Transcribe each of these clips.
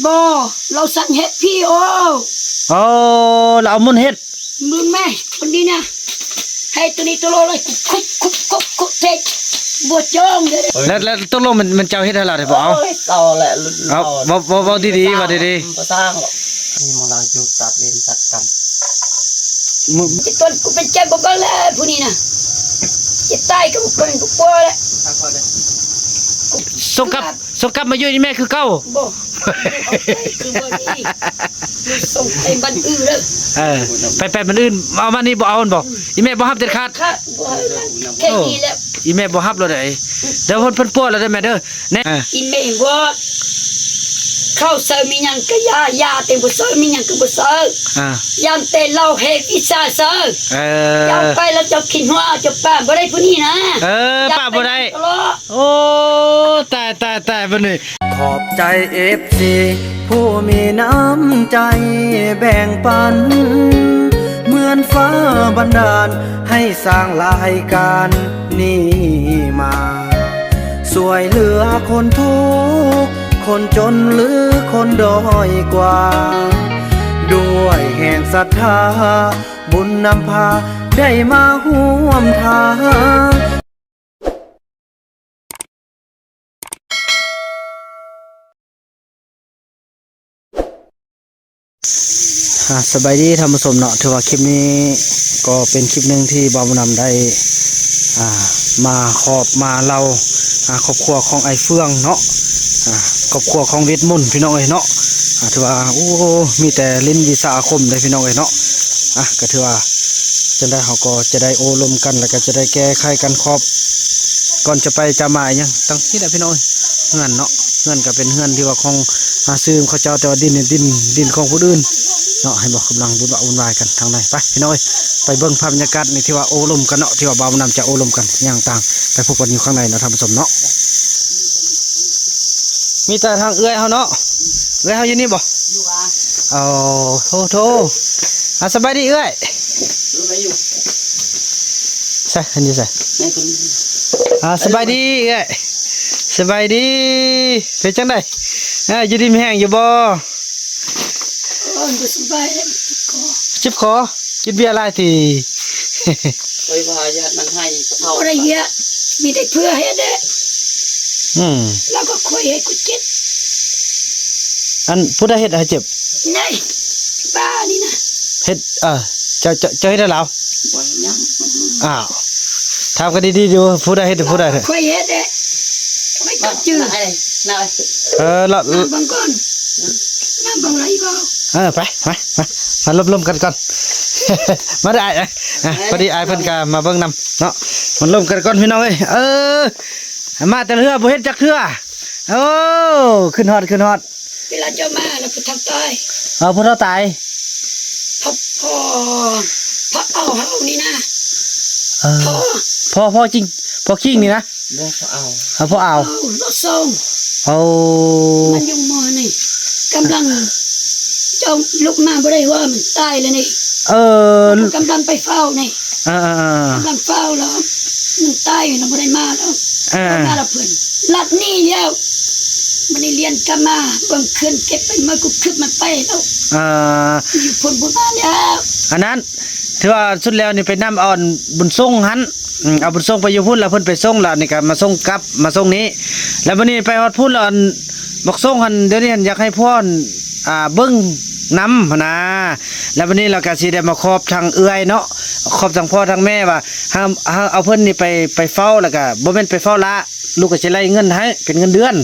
บ่เราสั่งเฮ็ดพี่โอ้เราเอามุนเฮ็ดมึงแม่คนนี้นะให้ตัวนี้ตัวโลเลยคุกเทกบวชจองเลยแล้วตกลงมันเจ้าเฮ็ดให้เราได้บ่เอาต่อแหละเอาบ่ดีๆว่าดีๆบ่สร้างหรอกนี่มองเราอยู่สัตว์เลี้ยงสัตว์กันจะต้นกูเป็นใจบ่แล้วผู้นี้นะจะตายก็บ่เป็นกูกลัวแล้วส่งกลับมาอยู่นี่แม่คือเก่าบ่คือบ่นี่ส่งไปบ้านอื่นเลยไปบ้านอื่นเอามานี่บ่เอามันบ่อีแม่บ่ฮับเด็ดขาดแค่นี้แล้วอีแม่บ่ฮับแล้วได้เดี๋ยวเพิ่นปวดแล้วได้แม่เด้อแน่อีแม่บ่เข้าเซอมีหยังก็ยาเต็มบ่เซอมีหยังก็บ่เซอยามเตเราเฮ็ดวิชาเซอยามไปแล้วจะคิดว่าจะป้าบ่ได้ผู้นี้นะป้าบ่ได้โอ้ตายบ่นี่ขอบใจ FC ผู้มีน้ำใจแบ่งปันเหมือนฟ้าบันดาลให้สร้างรายการนี้มาสวยเหลือคนทุกข์คนจนหรือคนด้อยกว่าด้วยแห่งศรัทธาบุญนำพาได้มาร่วมทางสบายดีท่านผู้ชมเนาะถือว่าคลิปนี้ก็เป็นคลิปหนึ่งที่บ่าวนำได้มาเราครอบครัวของไอ้เฟืองเนาะครอบครัวของเวทมนต์พี่น้องเอ้ยเนาะถือว่าโอ้มีแต่ลิ้นวิสาอาคมเลยพี่น้องเอ้ยเนาะก็ถือว่าจะได้เขาก็จะได้โอ้ลมกันแล้วก็จะได้แก้ไขกันครอบก่อนจะไปจะมายังตั้งที่ไหนพี่น้องเฮือนเนาะเฮือนก็เป็นเฮือนที่ว่าของซื้อเขาเจ้าแต่ว่าดินของผู้อื่นเนาะให้บอกกำลังวุ่นวายกันทางไหนไปพี่น้อยไปเบิ่งภาพบรรยากาศในที่ว่าโอ้ลมกันเนาะที่ว่าบ่าวนำจะโอ้ลมกันอย่างต่างไปพบกันอยู่ข้างในเนาะท่านผู้ชมเนาะมีแต่ทางเอื้อยเขาเนาะเอื้อยเขาอยู่นี่บ่อยู่ว่าโธ่สบายดีเอื้อยอยู่ใช่อันนี้ใช่สบายดีเอื้อยสบายดีเป็นจังไดอยู่ดีมีแห้งอยู่บ่สบายจิบคอกินเบียร์อะไรทีไปพาญาติมันให้เท่าอะไรเยอะมีแต่เพื่อเฮ็ดเด้แล้วก็คุยให้กูเจ็บอันผู้ใดเฮ็ดให้เจ็บนี่ป้านี่นะเฮ็ดจะเฮ็ดให้เราบ่ยังถามกันดีๆดูผู้ใดเฮ็ดผู้ใดคุยเฮ็ดเด้ไม่ก็จื้อแล้วบางคนน้ำบางไรบ่ไปมาลมกันก่อนมาได้พอดีไอ้เพิ่นก็มาเบิ่งนำเนาะมันลมกันก่อนพี่น้องเอ้ยมาแต่เรือบ่เฮ็ดจักเทื่อโอ้ขึ้นฮอดเวลาเจ้ามาแล้วผู้ทำตายผู้เฒ่าตายพ่อเอาเฮานี่นะพ่อจริงพ่อคิงนี่นะบ่เอาพ่อเอารถส่งมันอยู่มอนี่กำลังเจ้าลุกมาบ่ได้ว่ามันตายเลยนี่กำลังไปเฝ้านี่กำลังเฝ้าแล้วมันตายแล้วบ่ได้มาแล้วมาแล้วเพิ่นลัดนี่แล้วมันได้เรียนกลับมาเบิ่งคืนเก็บไปมากูขึ้นมันไปแล้วอยู่พุ่นบ่มาแล้วอันนั้นถือว่าสุดแล้วนี่ไปนำอ่อนบุญส่งหันเอาบุญส่งไปอยู่พุ่นแล้วเพิ่นไปส่งแล้วนี่ก็มาส่งกลับมาส่งนี้แล้ววันนี้ไปฮอดพุ่นแล้วบอกส่งหันเดี๋ยวนี้อยากให้พ่อเบิ้งน้ำนะแล้ววันนี้เราก็สิได้มาครอบทางเอื้อยเนาะครอบทางพ่อทางแม่ว่าเอาเพิ่นนี่ไปเฝ้าแล้วก็บ่แม่นไปเฝ้าละลูกก็สิไล่เงินให้เป็นเงินเดือน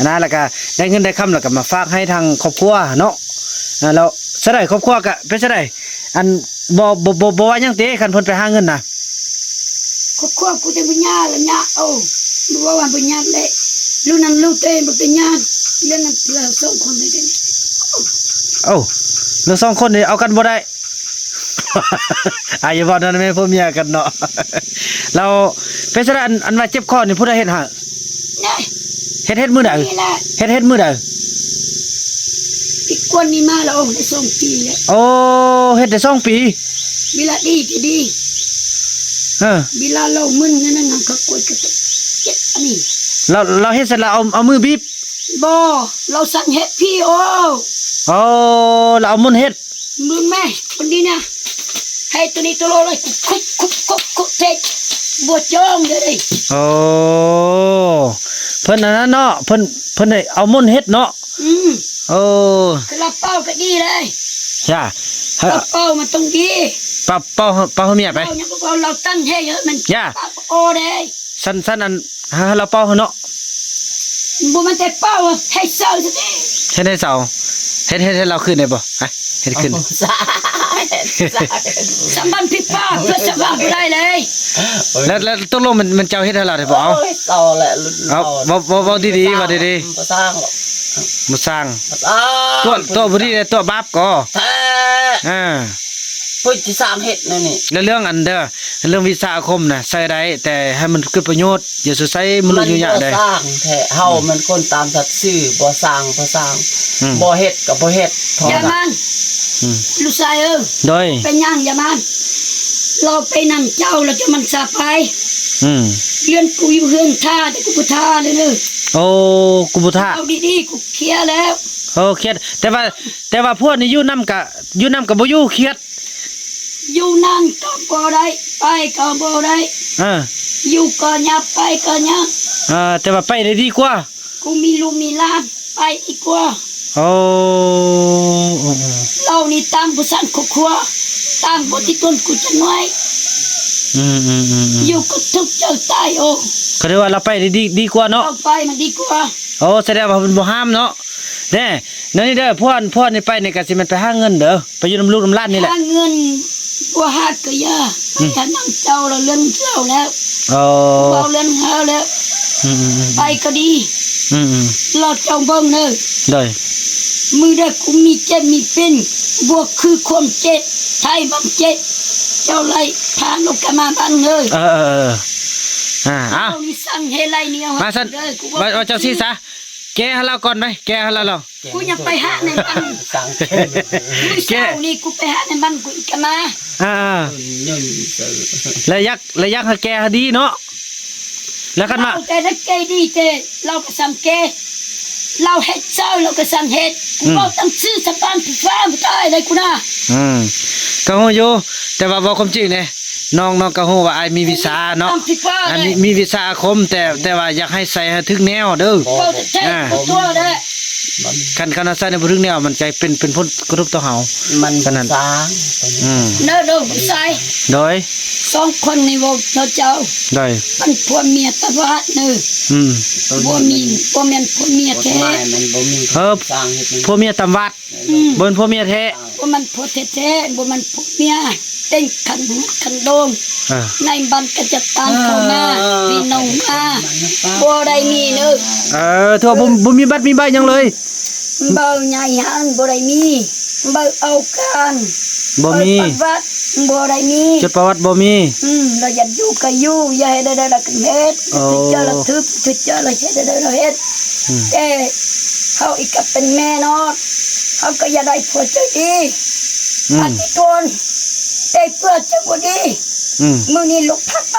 นะแล้วก็ได้เงินได้คำแล้วก็มาฝากให้ทางครอบครัวเนาะแล้วซะได้ครอบครัวก็เป็นซะได้อันบ่ว่าหยังติคันเพิ่นไปหาเงินน่ะครอบครัวกูได้บุญญาแล้วญาบ่ว่าบุญญาได้ลูกนั้นลูกเต้บ่เป็นญาเรื่องนั้นเพื่อส่งคนได้เรื่อง2คนนี่เอากันบ่ได้อย่าบอกนั่นแม่พ่อเมียกันเนาะเราเป็นซะอันว่าเจ็บคอนี่ผู้ใดเฮ็ดให้เฮ็ดมื้อใดเฮ็ดมื้อใดอีกคนนี้มาแล้วได้2ปีแล้วเฮ็ดได้2ปีเวลาดีเวลาเรามึนนั่นน่ะก็กดเจ็บอันนี้เราเฮ็ดเสร็จแล้วเอามือบีบ บ่เราสั่งเฮ็ดพี่โอ โอ้เราเอามุนเฮ็ด มึงแม่คนนี้นะให้ตัวนี้ตัวโลเลยคุกเทบวชจ้องเลย โอ้เพิ่นอันนั้นเนาะเพิ่นได้เอามุนเฮ็ดเนาะโอ้ กระเป๋าก็ดีเลย ย่าก ระเป๋ามันต้องดี เป้าเมียไป เป๋าเนี่ยพวกเราตั้งให้เยอะมัน ย่า โอได้ สั้นอันหาเราเป้าเนาะ บ่มันแต่เป๋าให้เศร้าซะดิ เฮ็ดให้เสาเฮ็ดให้เราขึ้นได้บ่ฮะเฮ็ดขึ้น สัมพันธ์ผิดป้าเพื่อสบายบ่ได้เลย แล้วตกลงมันเจ้าเฮ็ดให้เราได้บ่เอา ต่อแหละ เอาเว้าดีๆว่าดี บ่สร้างหรอก ๆบ่สร้าง บ่สร้าง ตัวบ่ดีตัวบาปก็ แท้ อ่า เพิ่นสิสร้างเฮ็ดนั่นนี่ แล้วเรื่องอันเด้อเรื่องวิชาอาคมน่ะใส่ได้แต่ให้มันเกิดประโยชน์อย่าสิใส่มันอยู่ยากได้ บ่สร้างแท้เฮามันคนตามสัตว์ซื่อบ่สร้างบ่สร้าง อืม บ่เฮ็ดก็บ่เฮ็ดเท่า อย่า นั้น มัน อืม ลูกชายโดย เป็นย่างอย่ามันเราไปนั่งเจ้าเราจะมันสาไป อืม เรียนกูอยู่เฮือนท่าแต่กูบ่ท่าเลย โอ้กุบุทะ เอาดีๆกูเคลียร์แล้ว โอ้เครียดแต่ว่าพวกนี้อยู่นำกับบ่อยู่เครียด อยู่นั่นก็บ่ได้ไปก็บ่ได้ เออ อยู่ก็ยับไปก็ยับ แต่ว่าไปได้ดีกว่า กูมีลูกมีหลานไปดีกว่า โอ้ เรานี่ตามผู้สันครอบครัวตามบทที่ต้นกูจะน้อย อืม อยู่ก็ทุกข์เจอตายโอ้ ก็เรียกว่าเราไปได้ดีกว่าเนาะ เอาไปมันดีกว่า โอ้แสดงว่ามันบ่ห้ามเนาะแน่นั่นนี่เด้อพวกนี่ไปนี่ก็สิมันไปหาเงินเด้อไปอยู่นำลูกนำหลานนี่แหละ หาเงินบัวหาดก็ยาถ้านั่งเจ้าเราเรื่องเจ้าแล้ว โอ้ เราเรื่องเฮาแล้ว อืม ไปก็ดี เราเจ้าเบิ่งเด้อ โดย มือได้กูมีเจ็บมีเป็นบวกคือความเจ็บไทยบังเจ็บเจ้าไล่พาลูกกันมาบ้านเลย เออเอา เอานี่สั่งให้ไล่เนี่ย มาซั่นว่าเจ้าสิซะแกให้เราก่อนไปแกให้เรา กูยังไปหาในบ้าน สร้าง กูเช้านี่กูไปหาในบ้านกูอีกกันมา ยืนเสือ แล้วยักให้แกให้ดีเนาะแล้วกันมา เราแต่ถ้าแกดีเจเราก็สั่งแกเราเฮ็ดเจ้าเราก็สั่งเฮ็ดกูบอกตั้งชื่อสะพานฟ้าไม่ได้เลยกูนะ ก็ฮู้อยู่แต่ว่าบ่ความจริงเนี่ยน้องก็ฮู้ว่าอ้ายมีวิชาเนาะอันนี้มีวิชาอาคมแต่ว่าอยากให้ใส่ให้ถึงแนวเด้อ เราจะแท้ตัวเด้อ คันใส่ในบ่ถึงแนวมันใจเป็นผลกระทบต่อเฮา มัน ฉะนั้น สร้าง เด้อผู้ชาย โดย สองคนนี่บ่เราเจ้า โดย มันผัวเมียตะวาดเด้อบ่มีบ่แม่นผัวเมีย กฎ แท้ หมายมันบ่มีสร้างเฮ็ดมัน พวกเมียตำวัดบ่เป็นพวกเมียแท้ บ่มันผัวแท้ๆบ่มันผัวเมียเต้นขันโดง เออ ในบ้านก็จะตามเข้ามาพี่น้องมาบ่ได้มีเด้อ ทั่วบ่มีบัตรมีใบหยังเลย เบาใหญ่หันบ่ได้มีเบาเอาการ บ่มี เบาประวัติบ่ได้มี จดประวัติบ่มี เราอยากอยู่ก็อยู่อย่าให้ได้กันเฮ็ดทุกเจ้าละทึบทุกเจ้าละเฮ็ดได้เราเฮ็ดแต่เฮาอีกก็เป็นแม่เนาะเฮาก็อย่าได้ผัวใจดีปฏิทนได้เพื่อจะบ่ดีมื้อนี้ลูกพักไป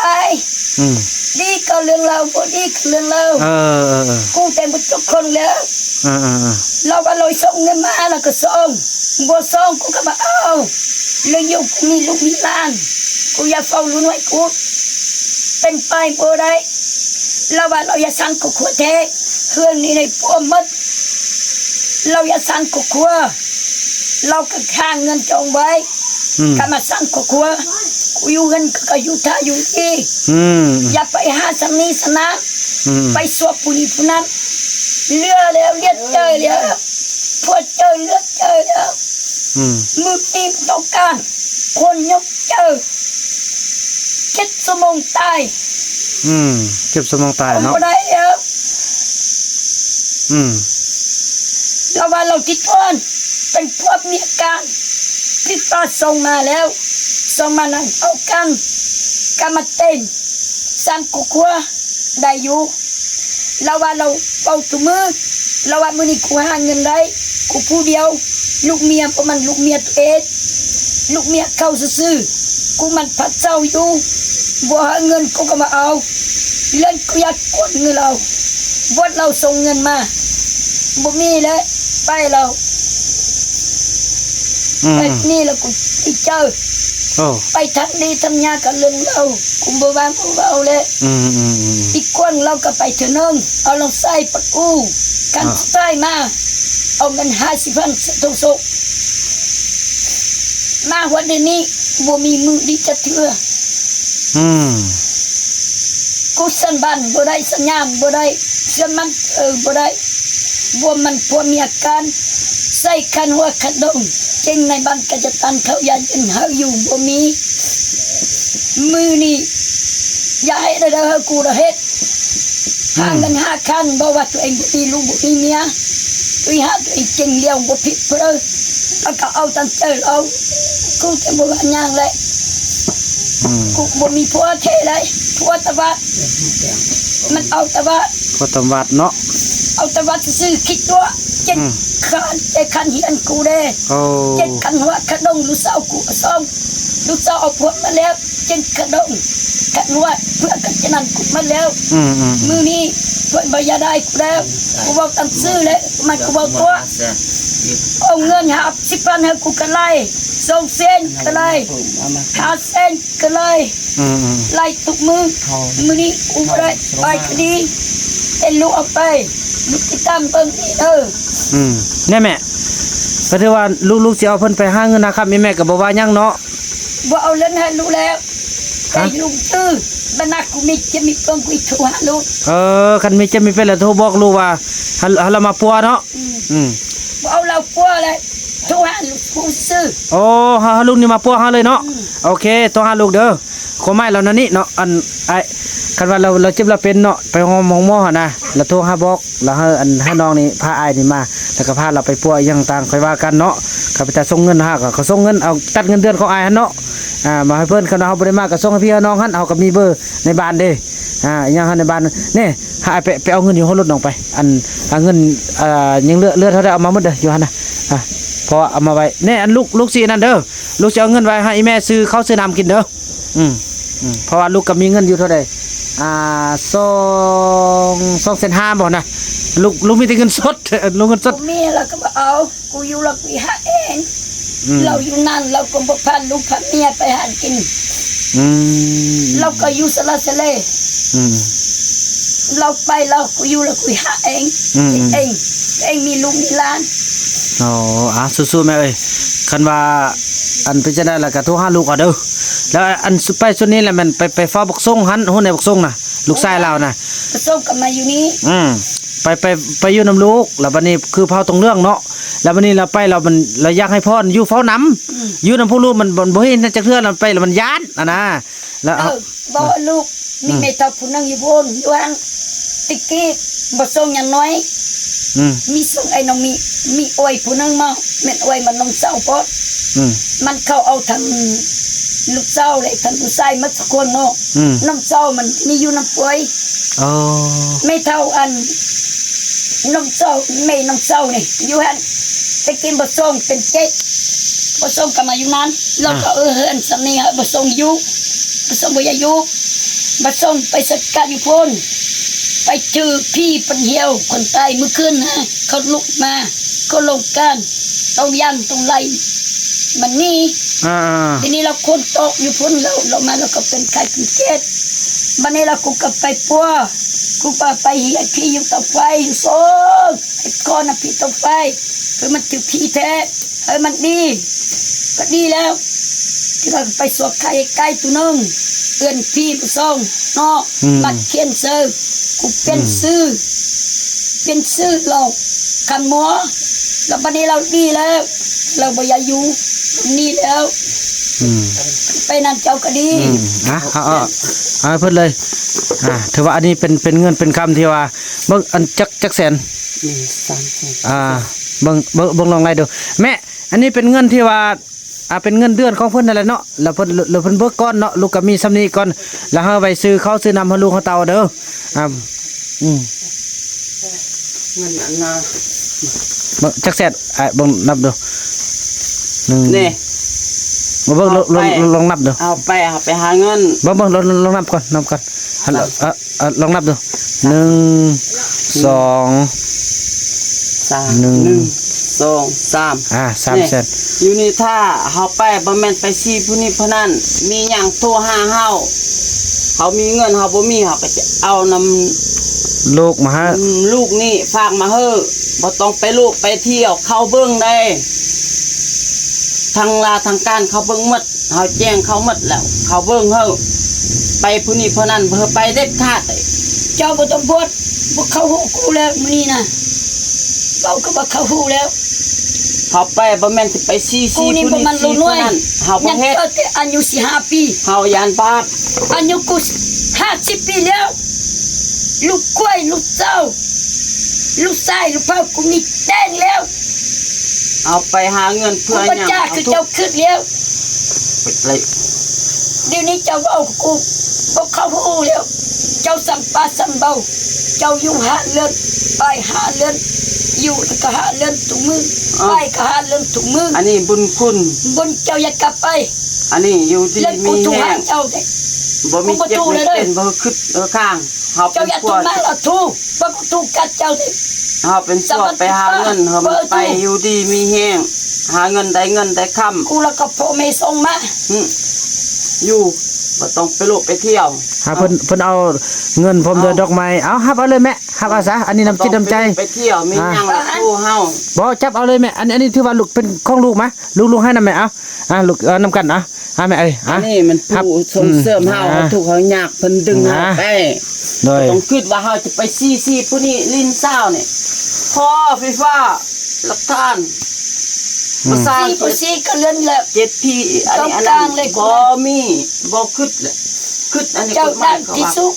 ดีก็เรื่องเราบ่ดีก็เรื่องเรากูแต่บ่ทุกคนแล้ว เราว่าเราส่งเงินมาแล้วก็ส่งบ่ส่งกูก็มาเอาเลยอยู่กูมีลูกมีหลานกูอยากเฝ้าลูกน้อยกูเป็นไปบ่ได้เราว่าเราอย่าสั่งกูขัวแท้เครื่องนี้ในพวกมัดเราอย่าสั่งกูขัวเราก็ค้างเงินจองไว้ก็มาสั่งกูขัวกูอยู่เงินก็อยู่ท่าอยู่ที่อย่าไปหาสามีสนะไปสวบผู้นี้ผู้นั้นเลือแล้วเลือดเจอแล้วพอเจอเลือดเจอแล้วมือตีต้องการคนยกเจอ7 ชั่วโมงตาย เก็บสมองตายเนาะ บ่ได้แล้วเราว่าเราติดทนเป็นพวกมีอาการพี่ป้าส่งมาแล้วส่งมานั่งเอากันมาเต้นสร้างกุกัวได้อยู่เราว่าเราเป่าตุมือเราว่ามื้อนี้กูหาเงินได้กูผู้เดียวลูกเมียเพราะมันลูกเมียตัวเองลูกเมียเข้าซื่อๆกูมันพัดเจ้าอยู่บ่หาเงินกูก็มาเอาเล่นกูอยากกดเงินเราบดเราส่งเงินมา บ่มีเลยไปเราไปนี่แล้วกูไปเจอ โอ้ ไปทักดีทำยากับเรื่องเรากูบ่วางกูเอาเลยอีกคนเราก็ไปเถอะนึงเอาลงใส่ปัดอู้กันใส่มาเอาเงิน50,000ทุกสุมาวันนี้บ่มีมือดีจะเถื่อกูสันบันบ่ได้สัญญาณบ่ได้เสียมันบ่ได้บ่มันพวมีอาการใส่คันหัวคันดงจริงในบ้านก็จะตันเขายันเฮาอยู่บ่มีมือนี่อย่าให้ได้เฮากูละเฮ็ดหาเงิน5คันบ่ว่าตัวเองบ่มีลูกบ่มีเมียตัวหาตัวเองจริงเลี้ยงบ่ผิดเพิ่นแล้วก็เอาตั้งใจเอากูจะบ่ว่าหยังเลยกูบ่มีผัวเทเลยผัวตะวัดมันเอาตะวัด ก็ตำวัดเนาะ เอาตะวัดซื้อคิดตัวเจ็ดคันเฮียนกูเด้ โอ้ เจ็ดคันหัวขนมลูกสาวกูซ่อมลูกสาวเอาผัวมาแล้วเจ็ดขนมขันหัวเพื่อกันจะนั่นกูมาแล้วมือนี้เพื่อนบ่ยาได้กูแล้วกูบอกตามซื้อเลยมันกูบอกตัวเอาเงิน50,000ให้กูกันไล่2 เส้นกันไล่5 เส้นกันไล่ไล่ทุกมือนี้กูบ่ได้ไปคดีเอ็นลูกเอาไปลูกติดตามเบิ่งนี่แม่ก็ถือว่าลูกสิเอาเพิ่นไปหาเงินนะครับแม่ก็บ่ว่าหยังเนาะบ่เอาเล่นให้ลูกแล้วแต่ลูกตื้อบ้านนักกูมีจะมีเพิ่นกูโทรหาลูกคันมีจะมีเป็นแล้วโทรบอกลูกว่าให้เรามาปัวเนาะบ่เอาเราปัวเลยโทรหาลูกกูซื้อโอ้หาลูกนี่มาปัวหาเลยเนาะโอเคโทรหาลูกเด้อขอไม้เรานั่นนี่เนาะอันไอ้คันว่าเราเจ็บเราเป็นเนาะไปห้องหมอนะแล้วโทรหาบอกแล้วให้น้องนี่พาอ้ายนี่มาแล้วก็พาเราไปปัวอย่างต่างค่อยว่ากันเนาะข้าพเจ้าส่งเงินหาก็เขาส่งเงินเอาตัดเงินเดือนของอ้ายหั่นเนาะมาให้เพิ่นคันเฮาบ่ได้มาก็ส่งให้พี่น้องหั่นเฮาก็มีเบอร์ในบ้านเด้อย่างหั่นในบ้านนี่หาไปเอาเงินอยู่ห้องรถน้องไปอันเงินยังเหลือเท่าใดเอามาหมดเด้ออยู่หั่นน่ะพอเอามาไว้นี่อันลูกสินั่นเด้อลูกจะเอาเงินไว้ให้แม่ซื้อข้าวซื้อน้ำกินเด้อเพราะว่าลูกก็มีเงินอยู่เท่าใด2.5บ่นะลูกมีแต่เงินสดลูกเงินสดมีแล้วก็บ่เอากูอยู่แล้วกูหาเองเราอยู่นั่นเราก็บ่พาลูกพาเมียไปหากินเราก็อยู่สละสะเลเราไปเรากูอยู่แล้วกูหาเองเองมีลูกมีหลานสู้ๆแม่เอ้ยคันว่าอันเป็นจังได๋ล่ะก็โทรหาลูกเอาเด้อแล้วอันไปส่วนนี้แหละมันไปฟ้าบักส่งหันฮู้ในบักส่งน่ะลูกชายเราน่ะบักส่งก็มาอยู่นี่ไปอยู่นำลูกแล้วบัดนี้คือเผาตรงเรื่องเนาะแล้วบัดนี้เราไปเราอยากให้พ่ออยู่เฝ้านำอยู่นำผู้ลูกมันบ่เห็นจักเทื่อเราไปแล้วมันย้านนะแล้วบ่ลูกมีแม่ตาผู้นึงอยู่พุ่นอยู่อันติกี้บ่ส่งหยังน้อยมีส่งไอ้น้องมีอวยผู้นึงมาแม่นอวยมันน้องเศร้าพอมันเข้าเอาทางลูกเศร้าเลยทางผู้ชายมัดสักคนเนาะน้ำเศร้ามันนี่อยู่น้ำป่วยไม่เท่าอันน้ำเศร้าไม่น้ำเศร้านี่อยู่หันไปกินบะส่งเป็นเจ๊บะส่งกันมาอยู่นั้นเราก็เฮินสำนีบะส่งยุบะส่งบ่ยายุบะส่งไปสกัดอยู่พ้นไปเจอพี่ปัญเหี่ยวคนตายเมื่อคืนฮะเขาลุกมาเขาลงกันต้องย่างต้องไล่มันนี่ทีนี้เราคนตกอยู่พ้นเรามาเราก็เป็นไข้เป็นเจ็ดวันนี้เรากูก็ไปปัวกูไปเหียพี่อยู่ต่อไฟโซ่ไอ้ก้อนน่ะพี่ต่อไฟคือมันถือพี่แท้เฮ้ยมันดีก็ดีแล้วที่เราไปสวดไข่ใกล้ตัวนึงเตือนพี่ผู้ทรงเนาะบัดเขียนซื้อกูเป็นซื้อเราคันหมอแล้ววันนี้เราดีแล้วเราบ่อยากอยู่นี่แล้วไปนั่นเจ้าก็ดีเอาเพิ่นเลยถือว่าอันนี้เป็นเงินเป็นคำที่ว่าเบิ่งอันจักแสนเบิ่งลองไล่ดูแม่อันนี้เป็นเงินที่ว่าเป็นเงินเดือนของเพิ่นนั่นแหละเนาะแล้วเพิ่นเบิกก่อนเนาะลูกก็มีซำนี้ก่อนแล้วเฮาไปซื้อข้าวซื้อน้ำให้ลูกเฮาเตาเด้อเงินอันน่ะจักแสนเบิ่งนับดูนี่มาเบิ่งลองนับดูเอาไปหาเงินเบิ่งลองนับก่อนลลองนับดู1 2 3 สาม หนึ่ง สองสาม 3 แสน อยู่นี่ถ้าเฮาไปบ่แม่นไปซี่ผู้นี้ผู้นั้นมีหยังโทรหาเฮาเขามีเงินเฮาบ่มีเฮาก็จะเอานำ ลูกมาฮะ ลูกนี่ฝากมาเฮ้อบ่ต้องไปลูกไปเที่ยวเข้าเบิ่งได้ทางลาทางการเขาเบิ่งหมดเฮาแจ้งเขาหมดแล้ว เขาเบิ่งเฮ้อไปผู้นี้ผู้นั้นเพิ่นไปเด็ดขาดเลย เจ้าบ่ต้องพูดบ่เข้าหูกูแล้วมื้อนี้นะเราก็บ่เข้าหูแล้ว เขาไปบ่แม่นสิไปซี่ กู ผู้ นี่ นี้ บ่มัน ซี่ รู้น้ ผู้ อย นั้นเฮาบ่ ยัง เฮ็ด เกิดแต่อายุ15 ปี เฮายานบาป อายุกู50 ปีแล้ว ลูกกล้วยลูกเจ้า ลูกชายลูกเผากูมีแดงแล้ว เอาไปหาเงิน กู เพื่อ บ่ หยัง จ้า เอา คือ ทุ เจ้าก ขึ้นแล้ว เลย เดี๋ยวนี้เจ้าเอากูบ่เข้าหูแล้ว เจ้าสัมปาสัมเบาเจ้าอยู่หาเลือนไปหาเลือนอยู่แล้วก็หาเลือนถุงมือไปก็หาเลือนถุงมือ อันนี้บุญคุณ บนเจ้าอย่ากลับไป อันนี้อยู่ดี เล่นกู มี ถูก แห้ หาง เจ้าเด็ก บ่มีเจ็บ กูบ่ ไม่ เลย เป็นบ่คึดข้างเฮาเป็ เจ้าน อย่า พ ถู ว ก ก มาเราถูกบ่กูถูกกัดเจ้าเด็ก เฮาเป็นสวดไปหาเงินเฮาไปอยู่ดีมีแห้งหาเงินได้ค่ำ กูแล้วก็พ่อแม่ส่งมา อยู่บ่ต้องไปโลกไปเที่ยว เพิ่นเอาเงินผมเดือนดอกไม้เอาฮับเอาเลยแม่ฮับเอาซะอันนี้น้ำจิตน้ำใจ ไปเที่ยวมีหยังละสู้เฮา บ่จับเอาเลยแม่อันนี้ถือว่าลูกเป็นของลูกมะลูกให้นำแม่เอาลูกนำกันแม่เอ้ย อันนี้มันผู้ส่งเสริมเฮาทุกข์เฮายากเพิ่นดึงเฮาไป โดย ต้องคิดว่าเฮาจะไปซี่ผู้นี้ลิ้นเศร้านี่พอไฟฟ้าหลักฐานประสาน สี่ผู้สี่ก็เลื่อนแล้ว 7พี่อันนี้อัน ต้องก นั้ ลาน งเลย บ่มีบ่คิดเลยคิดอันนี้ เจ้าก ฎหมา ด้าย น เขา ที่ ว่า สุด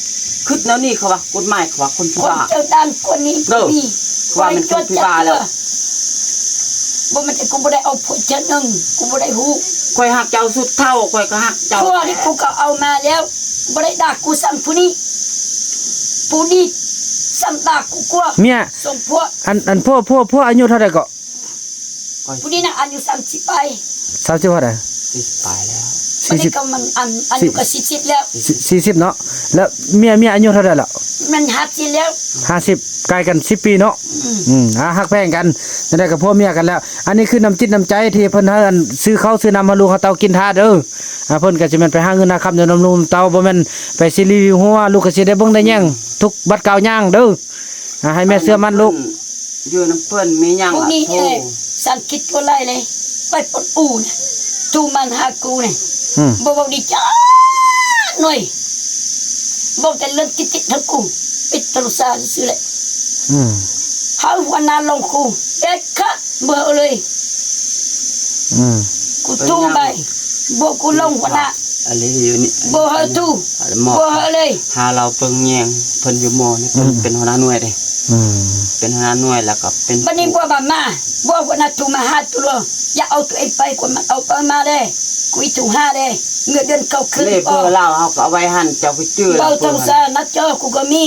คิดแนวนี้เขาว่ากฎหมายเขาว่าคนพิ คน การ เจ้าด้านกว่านี้ เด้อ มี ว่ามันคนพิการแล้ว บ่มันจะกูบ่ได้เอาผู้เจ้าหนึงกูบ่ได้ฮู้ ข่อยหักเจ้าสุดเท่าข่อยก็หักเจ้า พวกนี้กูก็เอามาแล้วบ่ได้ด่ากูซ้ำผู้นี้ซ้ำด่ากูกลัว เมีย ส่งพวก อันพวกอายุเท่าไหร่ก็ ผู้นี้น่ะอายุ30ไป 30เท่าไหร่ สิไปแล้ว ผู้นี้ก็มันอายุก็40แล้ว 40เนาะแล้วเมียอายุเท่าไหร่ล่ะ มัน50แล้ว 50ใกล้กัน10ปีเนาะฮักแพงกันนั่นได้กับพ่อเมียกันแล้ว อันนี้คือน้ำจิตน้ำใจที่เพิ่นให้อันซื้อข้าวซื้อน้ำมาลูกเขาเตากินทาเด้อเพิ่นก็สิแม่นไปหาเงินหาคำเดี๋ยวนำลูกเตาบ่แม่นไปสิรีวิวหัวลูกก็สิได้เบิ่งได้แย่งทุกบัดกาวย่างเด้อให้แม่เชื่อมั่นลูก อยู่น้ำเพิ่นมีหยัง พวก ล่ะ นี้ โทร สังคิดบ่ไล่เลยไปปลดอู่น่ะจูมันหากูนี่ บอกดีจ้าหน่อยบอกแต่เรื่องกิติทั้งกูปิดตรุษาซื้อเลยหาวันนั้นลงกูเด็กค่ะเบื่อเลยกูทูไปบอกกูลงวันนั้น อะไรอยู่นี่ บอกเฮาทู หมอ บอกเฮาเลย หาเราเบิ่งแยงเพิ่นอยู่หมอนี่เพิ่นเป็นหัวหน้าหน่วยเด้เป็นหัวหน้าหน่วยแล้วก็เป็น วันนี้บอกมาบอกวันนั้นทูมาหาตัวอย่าเอาตัวเองไปคนมันเอาไปมาเลยกูถูกหาเลยเงินเดือนเขาขึ้น เลขเบอร์เราเอาก็เอาไว้หั่นเจ้าไปจื้อ เบาตรุษานัดเจอกูก็มี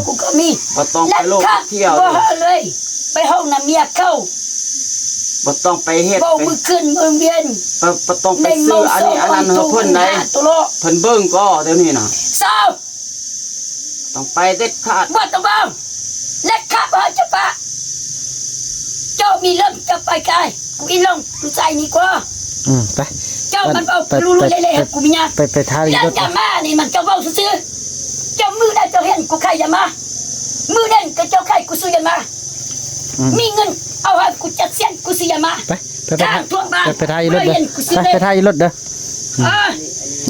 กูก็มี บ่ต้องไปโลกไปเที่ยว บ่เฮาเลย ไปห้องน้ำเมียเข้า บ่ต้องไปเฮ็ด บ่มือขึ้นมือเวียน บ่ต้องไปซื้ออันนี้อันนั้นเฮาเพิ่นได้ ตัวโล เพิ่นเบิ่งก็เดี๋ยวนี้น่ะ สาว ต้องไปเด็ดขาด ว่าตะบ้างเล็กข้าบ่จะปะเจ้ามีเรื่องจะไปไกลกูอีลงกูใจนี่กว่า ไป เจ้ามันเอารู้ๆเล่ๆกูมีญาติ ไปทา แล้ว รถ จะมานี่มันก็เว้าซื่อๆเจ้ามือได้เจ้าเห็นกูใครอย่ามามือนั่นก็เจ้าใครกูซื้ออย่ามามีเงินเอาให้กูจัดเสียนกูซื้ออย่ามา ไปทาไปทารถเด้อไปทารถเด้อ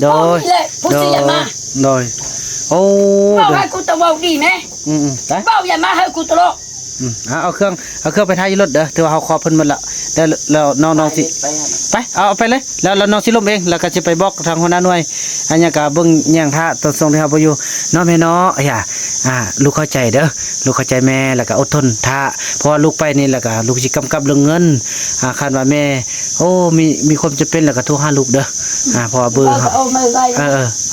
โดย ผู้ซื้ออย่ามา โดยโอ้ เว้าให้กูตะเว้าดีไหม ไป เว้าอย่ามาให้กูตลอด เอาเครื่องไปทายรถเด้อถือว่าเฮาขอเพิ่นหมดละแล้วน้องสิ ไปหั่น ไปเอาไปเลยแล้วน้องสิลมเองแล้วก็สิไปบอกทางหัวหน้าหน่วยอันนี้ก็เบิ่งแย่งท่าตอนส่งที่เฮาบ่อยู่น้องแม่น้อลูกเข้าใจเด้อลูกเข้าใจแม่แล้วก็อดทนท่าเพราะว่าลูกไปนี่แล้วก็ลูกสิกำกับเรื่องเงินคาดว่าแม่โอ้มีความจำเป็นแล้วก็โทรหาลูกเด้อเพราะว่าเบอร์ เอามาไว้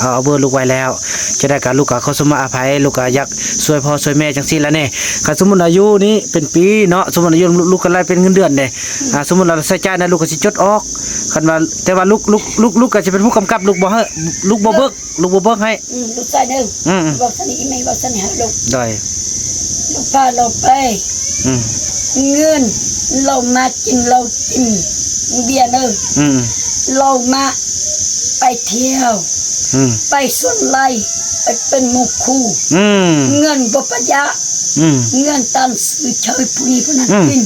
เอาเบอร์ลูกไว้แล้วจะได้กับลูกกับเขาสมมาอภัยลูกก็อยากช่วยพ่อช่วยแม่จังซี่แล้วแน่คันสมมุติอายุนี้เป็นปีเนาะสมมุติอายุลูกก็ไล่เป็นเงินเดือนเด้สมมุติเราใช้จ่ายนะลูกก็สิจดออกคันว่าแต่ว่าลูกก็จะเป็นผู้กำกับลูกบ่ให้ลูกบ่เบิกให้ ลูกชายหนึ่งบอกสนิทไม่บอกสนิทลูก ได้ ลูกพาเราไป เงินเรามากินเรากินเบียร์เนอะ อืม เรามาไปเที่ยว อืม ไปสวนไร่ไปเป็นหมู่คู่ อืม เงินบ่ประหยัด อืม เงินตันซื้อเชยผู้นี้ผู้นั้น อืม กิน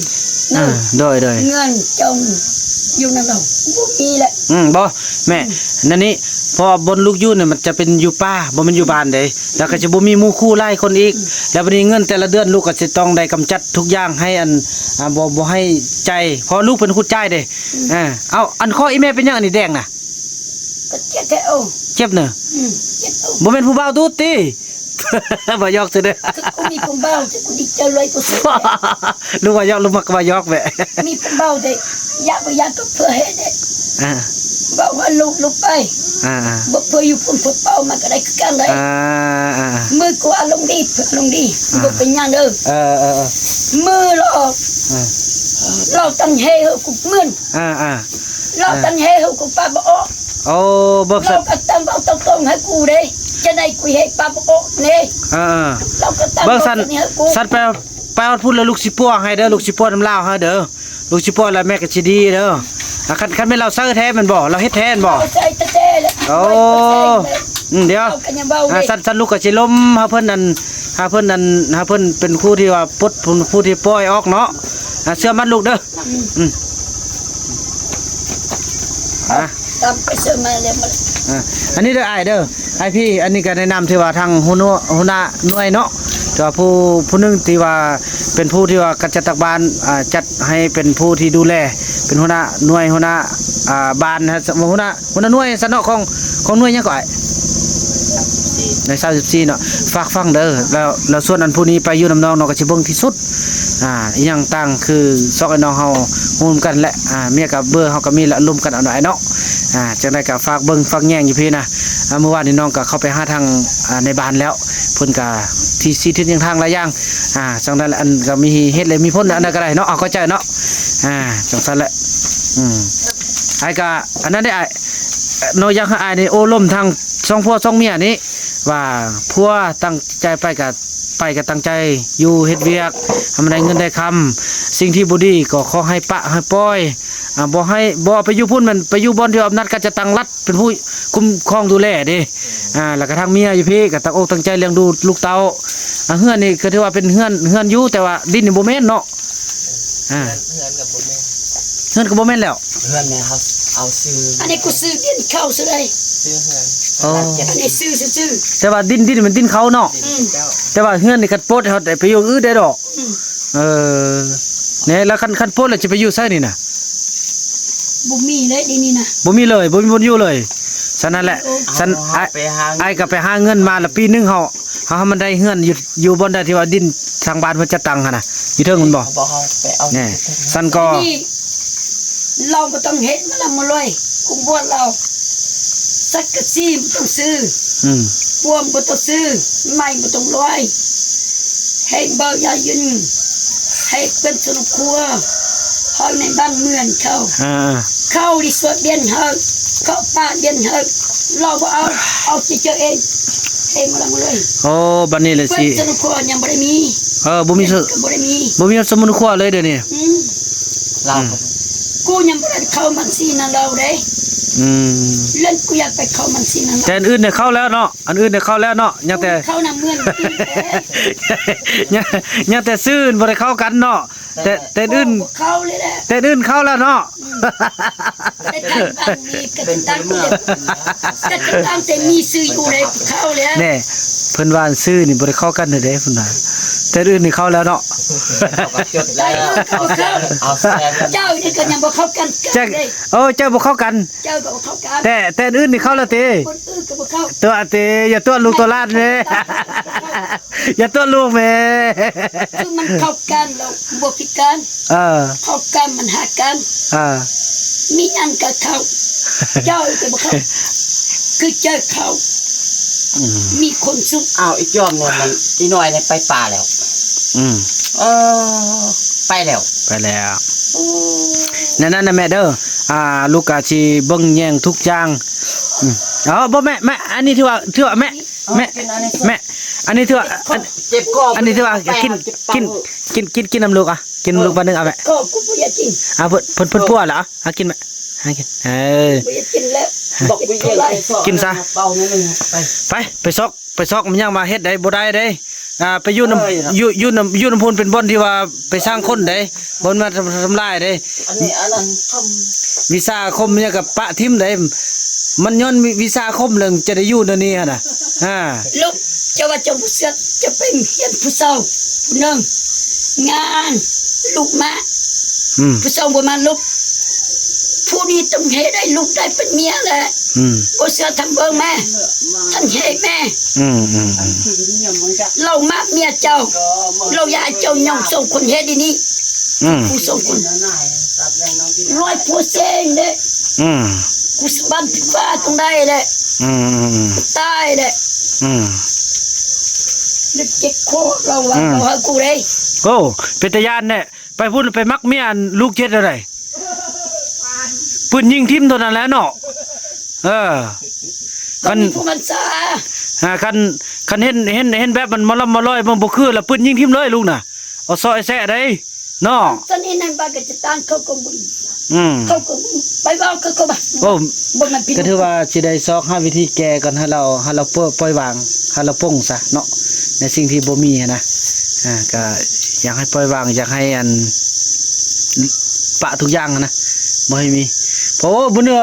เน อ่า อะ โดย เงินจงอยู่นั่นเราบ่มีแหละ บ่แม่นั่นนี่พอบนลูกยุ่นเนี่ยมันจะเป็นอยู่ป่าบ่แมันอยู่บ้านเด้แล้วก็จะบ่มีหมู่คู่ไล่คนอีก แล้วบัดนี้เงินแต่ละเดือนลูกก็จะต้องได้กำจัดทุกอย่างให้อันบ่ให้ใจเพราะลูกเป็นคนจ่ายเด้เอาอันข้ออีแม่เป็นหยังอันนี้แดงน่ะ ก็เจ็ดแต่โอ้ เจ็บเนอะ เจ็ดโอ้ บ่แม่นผู้บ่าวตูดติ บ่ยอกซะเด้อ ถ้ากูมีผมเบาจะกูดีใจเลยกูสิ ลูกว่ายอกลูกมักว่ายอกแหม มีผมเบาเด้อยากบ่อยากก็เพื่อให้เด้ อ่า บอกว่าลูกไป อ่า บ่เพื่ออยู่พุ่นพุ่นเป้ามาก็ได้คือกันเลย อ่า มือกูอารมณ์ดีเพื่ออารมณ์ดีบ่เป็นหยังเด้อ เออ มือเราออกเราตั้งเฮเฮกูเงิน อ่า เราตั้งเฮเฮกูป้าบ่ออก โอ้เบิก เรา สัตว์ ก็ตั้งเอาตรงๆให้กูเด้จะได้กูให้ป้าบ่ออกนี่ เราก็ตั้ง เบิกสัน ให้กู สันไปเอาพูดแล้วลูกสิปัวให้เด้อลูกสิปัวน้ำลาวให้เด้อลูกสิปัวแล้วแม่ก็สิดีเด้อคันแม่เราเซอร์แท้มันบ่เราเฮ็ดแท้มันบ่ เอาใส่ตะเต้เลย โอ้เดี๋ยว เอากันยังเบาเลย สันลูกก็สิล้มหาเพิ่นนั่นหาเพิ่นเป็นครูที่ว่าปลดผู้ที่ปล่อยออกเนาะเชื่อมันลูกเด้ออ่ะ ตามไปซื้อมาเลยมา อันนี้เด้ออ้ายเด้อไอ้พี่อันนี้ก็แนะนำที่ว่าทางหัวหน้าหน่วยเนาะที่ว่าผู้หนึงที่ว่าเป็นผู้ที่ว่ากัจจตักบาลจัดให้เป็นผู้ที่ดูแลเป็นหัวหน้าหน่วยหัวหน้าบาลนะหัวหน้าหน่วยสนอของหน่วยหยังก่อนใน24เนาะฝากฟังเด้อแล้วส่วนอันผู้นี้ไปอยู่นำน้องเนาะก็สิเบิ่งที่สุดอีหยังต่างคือซอกไอ้น้องเฮาร่วมกันและเมียกับเบอร์เฮาก็มีละร่วมกันเอาหน่อยเนาะจังได๋ก็ฝากเบิ่งฝากแย่งอยู่พี่นะเมื่อวานนี้น้องก็เข้าไปหาทางในบ้านแล้วเพิ่นก็ที่สิทิศยังทางหลายอย่างจังนั้นอันก็มีเฮ็ดเลยมีผลอันนั้นก็ได้เนาะเอาเข้าใจเนาะจังซั่นแหละไอ้ก็อันนั้นได้ไอ้น้อยอยากให้อ้ายนี่โอ้ล้มทางสองผัวสองเมียนี้ว่าผัวตั้งใจไปก็ตั้งใจอยู่เฮ็ดเวียกทำได้เงินได้คำสิ่งที่บ่ดีก็ขอให้ปะให้ปล่อยบ่ไปอยู่พุ่นมันไปอยู่บ่อนที่อำนาจก็จะตั้งรัฐเป็นผู้คุ้มครองดูแลเด้แล้วก็ทางเมียอยู่พี่ก็ตั้งอกตั้งใจเลี้ยงดูลูกเต้าเฮือนนี่ก็ถือว่าเป็นเฮือนอยู่แต่ว่าดินนี่บ่แม่นเนาะเฮือนก็บ่แม่นแล้ว เพื่อนแม่ครับเอาซื้อ อันนี้กูซื้อดินเข้าซื้อเลย ซื้อเพื่อน โอ้ อันนี้ซื้อ แต่ว่าดินมันดินเขาเนาะแต่ว่าเฮือนนี่คันโพดเฮาได้ไปอยู่อื่นได้ดอกเนี่ยแล้วคันโพดแล้วจะไปอยู่ไสนี่น่ะ บ่มีเลยดีนี่นะ บ่มีเลยบ่มีบ่อยู่เลยฉะนั้นแหละฉันไอ้ก็ไปหาเงินมาละปีนึงเฮามันได้เฮือนอยู่บนได้ที่ว่าดินทางบ้านเพิ่นจะตั้งหั่นน่ะอยู่เทิงมันบ่ บอกเขาไปเอา แน่ฉันก็ นี่เราก็ต้องเฮ็ดมาละมาเลยกูบวชเราสักกะซีบ่ต้องซื้อ พวงบ่ต้องซื้อไม่บ่ต้องร้อยให้เบายายืนให้เป็นสนุกครัวเฮาในบ้านเมืองเข้าดิสวดเดียนเฮาเข้าป่าเดียนเฮาเราบ่เอาสิเจอเองให้มาละมาเลย โอ้บัดนี้แหละ เป็ สิ นสนุกครัวยังบ่ได้มี บ่มี ก็บ่ได้มี สมุนครัวเลยเดี๋ยวนี้ เรา กูยังบ่ได้เข้ามันซีนั่นเราเด้เล่นกูอยากไปเข้ามันซีนั่น แต่อันอื่นเนี่ยเข้าแล้วเนาะอันอื่นเนี่ยเข้าแล้วเนาะยังแต่ เข้าน้ำเมืองกินแท้ ยังแต่ซื่นบ่ได้เข้ากันเนาะแต่อื่น เข้าเลยแหละ แต่อื่นเข้าแล้วเนาะ ได้ตั้งบ้านมีกระตั้งเลยกระตั้งแต่มีซื้ออยู่เลยเข้าแล้ว แน่เพิ่นว่าซื่อนี่บ่ได้เข้ากันเด้เพิ่นน่ะแต่อื่นนี่เข้าแล้วเนาะ จดแล้วเอาแซ่บ เจ้านี่ก็ยังบ่เข้ากัน เจ้าเจ้าบ่เข้ากัน เจ้าก็บ่เข้ากัน แต่อื่นนี่เข้าแล้วติ คนอื่นก็บ่เข้า ตัวเตอย่าตัวลูกตัวหลานแม่ อย่าตัวลูกแม่ คือมันเข้ากันแล้วบ่พิการเข้ากันมันหากันมีอันก็เข้าเจ้าก็บ่เข้าคือเจ้าเข้ามีคนสุข เอาอีกยอมเงินมันอีน้อยเนี่ยไปป่าแล้วไปแล้ว ไปแล้วนั่นน่ะแม่เด้อลูกก็สิเบิ่งแย่งทุกอย่างบ่แม่อันนี้ถือว่าแม่ อันนี้ถือว่า เจ็บคอ อั อั นนี้ถือว่ากินน้ำลูกอ่ะกินน้ำลูกบ้านนึงเอาแม่ ก็กูบ่อยากกิน เพิ่นพัวเหรอเอากินแม่ให้กินบ่อยากกินแล้ว บอกไปเยี่ยม กินซะ เป่านิดนึงไป ไปซอกมันยังมาเฮ็ดได้บ่ได้เด้ไปอยู่น้ำอยู่น้ำพูนเป็นบ่อนที่ว่าไปสร้างคนได้บ่มาทำลายได้ อันนี้อันนั้นท วิชาคมเนี่ยกับปะทิมได้มันย้อนวิชาคมเรื่องจะได้อยู่เดี๋ยวนี้หั่นน่ะลูกจะว่าจะผู้เสือจะเป็นเฮียนผู้เฒ่าผู้นึงงานลูกมาผู้เฒ่าบ่มาลูกผู้นี้ต้องเฮ็ดได้ลูกได้เป็นเมียแหละผู้เสือทำเบิ่งแม่ท่านเฮ็ดแม่เรามักเมียเจ้าเราอยากเจ้าย่องส่งคนเฮ็ดดีนี้ผู้ส่งคน100%เด้กูสบันติฟ้าตรงได้แหละตายแหละนึกเจ็บคอเราว่าเราหากูได้ โอ้เป็นตาญาณเนี่ยไปพูดไปมักเมียลูกเจ็ดอะไรปืนยิงทิ่มตัวนั้นแหล้วเนาะคัน ผู้มันซาคันเห็นแบบมันมาลำมาลอยมันบ่คือแล้วปืนยิงทิ่มเลยลูกน่ะเอาซอยแซะได้เนาะ ตอนนี้นั่นบ้านก็จะตั้งเขาก็บุญเขาก็ไปเว้าเขาก็บ่ โอ้ บ่มันผิด ก็ถือว่าสิได้ซอกหาวิธีแก้ก่อนให้เราปล่อยวางให้เราป้องซะเนาะในสิ่งที่บ่มีนะก็อยากให้ปล่อยวางอยากให้อันปะทุกอย่างนะบ่ให้มีเพราะว่าบุญเนี่ย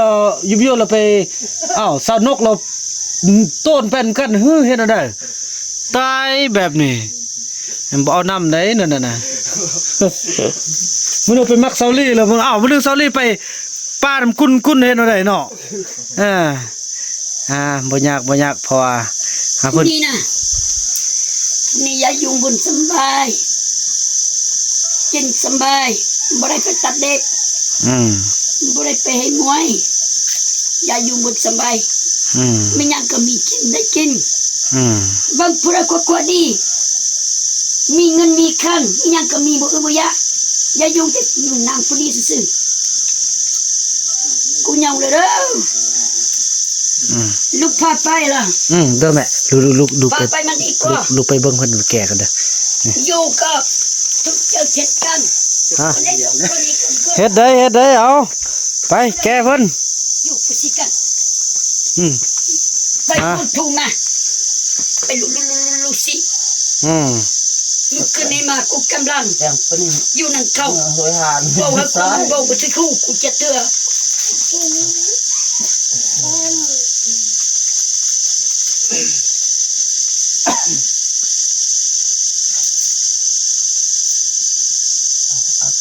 ยุบโยเราไปสาวนกเราต้นเป็นกันเฮ็ดได้ตายแบบนี้บ่เอาน้ำได้นั่นน่ะมันเอาไปมักเซาลี่แล้วมันมันดึงเซาลี่ไปป้าน้ำกุนเฮ็ดได้เนาะบ่ยากเพราะว่าเพิ่น นี่นะนี่ยายุงบุญสบายกินสบายบ่ได้ไปตัดเด็กบ่ได้ไปให้มวยยายุงบุญสบายไม่ยังก็มีกินได้กินบางผู้ใดก็ดีมีเงินมีคันไม่ยังก็มีบ่บ่ยะยายุงแต่อยู่นางผู้ดีซื่อกูยองเลยเด้อลูกพาไปล่ะเด้อแม่ลูก พาไปมันดีกว่า ลูกไปเบิ่งเพิ่นแก่กันเด้อ อยู่กับทุกเจ้าเช่นกัน เฮ็ดได้เอาไปแก่เพิ่น อยู่พุสิกันไปพูดถูกนะไปลุสิมึงคืนนี้มากูกำลังอยู่นั่นเขาบอกว่ากูบอกว่าที่คู่กูจะเตือ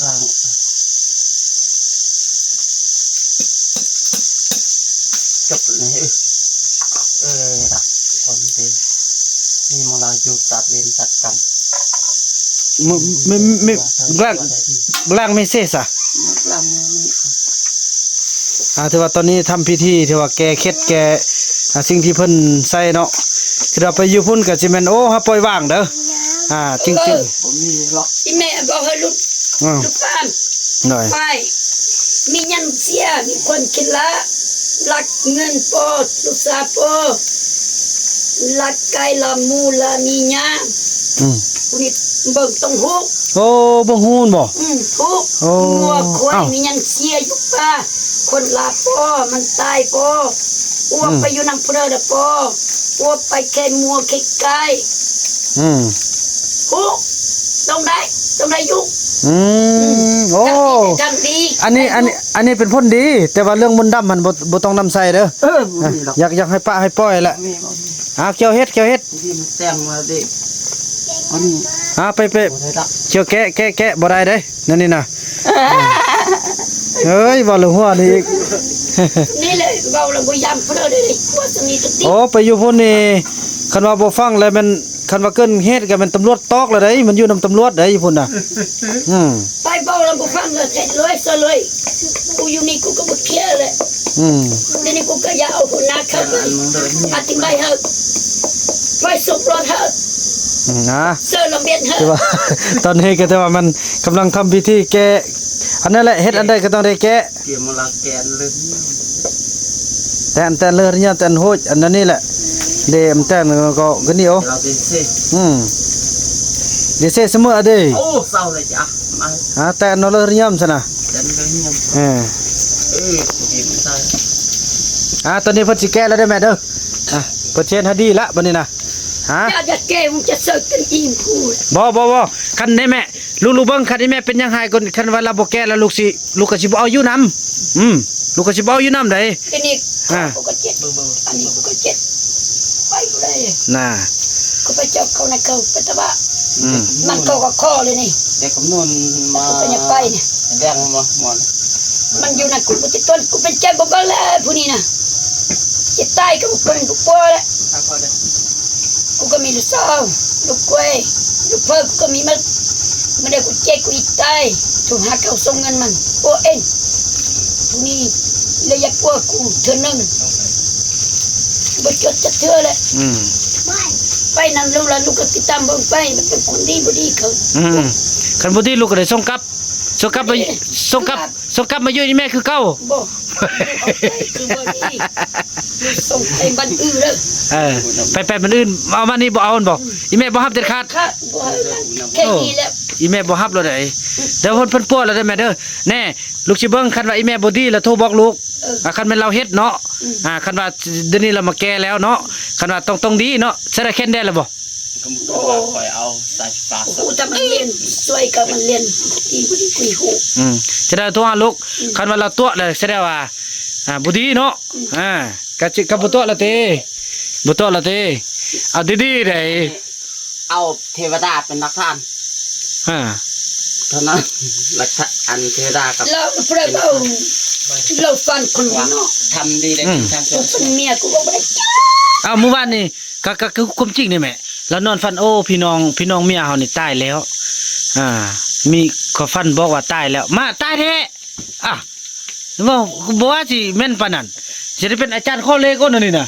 กลางจบเลยคนดีมีมลาอยู่จัดเรียนจัดกันไม่กลางไม่เสซะกลางนี่ถือว่าตอนนี้ทำพิธีถือว่าแก้เคล็ดแก้สิ่งที่เพิ่นใส่เนาะคือเราไปอยู่พุ่นก็สิแม่นฮะปล่อยวางเด้อจริงบ่มีหรอกอีแม่บอกให้ลูกฟานหน่อยไปมียันเสียมีคนกินละลักเงินปอลูกสาวปอลักไก่ละมูละมีญาผู้นี้เบิ่งต้องฮู้โอ้บ่ฮู้บ่ฮู้งัวควายมียันเสียอยู่ป่าคนลาปอมันตายปออ้วกไปอยู่นำเพลอปออ้วกไปแค่มัวแค่ไก่ฮู้ต้องได้อยู่โอ้อันนี้เป็นพ้นดี แต่ว่าเรื่องมนต์ดำมันบ่ต้องนำใส่เด้ออยากให้ปะให้ปล่อยแหละเกี่ยวเฮ็ดแต่งมาดิอันนี้ไปเกี่ยวแกะบ่ได้เด้นั่นนี่นะเฮ้ยบ่ลงหัวนี่อีกนี่เลยเว้าแล้วบ่ยามเพิ่นเลยว่าสนิทติไปอยู่พุ่นนี่คันว่าบ่ฟังแล้วมันคันว่าเกินเฮ็ดก็มันตำรวจตอกแล้วได้มันอยู่นำตำรวจได้อยู่พุ่นน่ะไปเว้าแล้วบ่ฟังเลยเสร็จเลยซะเลยกูอยู่นี่กูก็บ่เคลียร์เลยเดี๋ยวนี้กูก็อย่าเอาคนหน้าเข้าไปอธิบายเฮาไปส่งรถเฮาเสื้อลำเบียนเฮาตอนนี้ก็แต่ว่ามันกำลังทำพิธีแก้อันนั้นแหละเฮ็ดอันใดก็ต้องได้แก้เกี่ยวมาละแกนเลยแต่เลือดเนี่ยแต่โหดอันนั้นนี่แหละ เดมแต่นก็กันนี่โอ เราเป็นสิ เดี๋ยวเสร็จเสมอเด้ โอ้เศร้าเลยจ้ะมา แต่นเลยย่ำซะนะ เดินไปเงียบ ดีไม่ใช่ ตอนนี้เพิ่นสิแก้แล้วได้แม่เด้อเพิ่นเช็ดให้ดีละบัดนี้นะจะแก้มึงจะเสิร์ฟกันอีมพูด บ่คันได้แม่ลูกเบิ่งคันได้แม่เป็นยังไงก่อนคันว่าเราบ่แก้แล้วลูกก็สิบ่เอาอยู่นำลูกก็สิบ่เอาอยู่นำได้ ทีนี้กูก็เจ็ดอันนี้กูก็เจ็ดไปกูเลย น่ะ กูไปเจาะเขาในเขาไปตะบะมันก็ข้อเลยนี่ เด็กคำนวณมา กูก็ยังไปเนี่ย แดงมาหมด มันอยู่ในกูจะต้นกูเป็นใจบ่กันแล้วผู้นี้นะจะตายก็กูเป็นกูกลัวแล้วกูก็มีลูกสาวลูกกล้วยลูกเพิ่มกูก็มีมันได้กูเจ๊กูอีกตายถูกหักเขาส่งเงินมันโอ้เอ็นผู้นี้เลยอยากกลัวกูเธอนึงบ่จดจะเธอเลยไปนั่นลูกละลูกก็ติดตามเบิ่งไปมันเป็นคนดีบ่ดีเขา คันบ่ดีลูกก็ได้ส่งกลับมาอยู่นี่แม่คือเก่า บ่คือบ่ดีลูกส่งไปบ้านอื่นเด้อ ไปมันอื่นเอามานี่บ่เอามันบ่อีแม่บ่ฮับเด็ดขาด ค่ะบ่แค่นี้แล้ว อีแม่บ่ฮับแล้วได้เดี๋ยวเพิ่นปวดแล้วได้แม่เด้อแน่ลูกสิเบิ่งคันว่าอีแม่บ่ดีแล้วโทรบอกลูกคันแม่นเราเฮ็ดเนาะคันว่าเดี๋ยวนี้เรามาแก้แล้วเนาะคันว่าต้องดีเนาะใส่ได้แค่นได้แล้วบ่ ก็มึงก็คอยเอาใส่ปาก กูจะมันเรียนสวยกับมันเรียนอีบ่ดีคุยหู จะได้โทรหาลูกคันว่าเราตัวแล้วแสดงว่าบ่ดีเนาะก็บ่ตัวละเตเอาดีๆได้ เอาเทวดาเป็นนักทานเท่านั้นนักอันเทวดากับ แล้วเพิ่นเอาเราฟันคนเนาะ ทำดีได้ทาง กูเป็นเมียกูบ่ได้ เมื่อวานนี่ก็คือความจริงนี่แม่แล้วนอนฝันโอ้พี่น้องเมียเฮานี่ตายแล้วมีก็ฝันบอกว่าตายแล้วมาตายแท้บ่ว่าสิแม่นปานนั้นสิได้เป็นอาจารย์ข้อเลขคนนี่น่ะ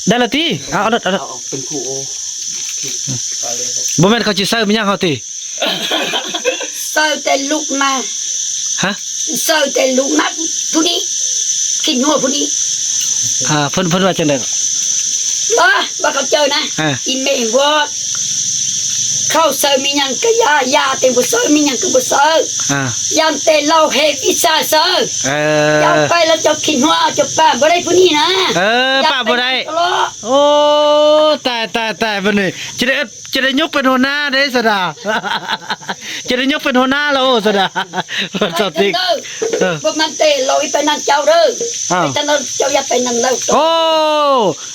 ได้ละติเอาเป็นครูโอ บ่แม่นเขาสิเซิร์ฟมีหยังเฮาติ เซาแต่ลูกมาเซาแต่ลูกมาผู้นี้กินหัวผู้นี้ เพิ่นว่าจังได๋ บ่เขาเจอนะอีเมย์ว่าเข้าเซอมีหยังก็ยาแต่บ่เซอมีหยังก็บ่เซอยามแต่เราเฮ็ดวิชาเซอยามไปแล้วจะกินหัวจะป้าบ่ได้ผู้นี้นะป้าบ่ได้โอ้ตายบัดนี้จะได้ยกเป็นหัวหน้าได้ซะดาจะได้ยกเป็นหัวหน้าแล้วซะดาสติบ่มันเตะลอยไปนั่นเจ้าเด้อไปตะนั้นเจ้าอย่าไปนั่นแล้วโอ้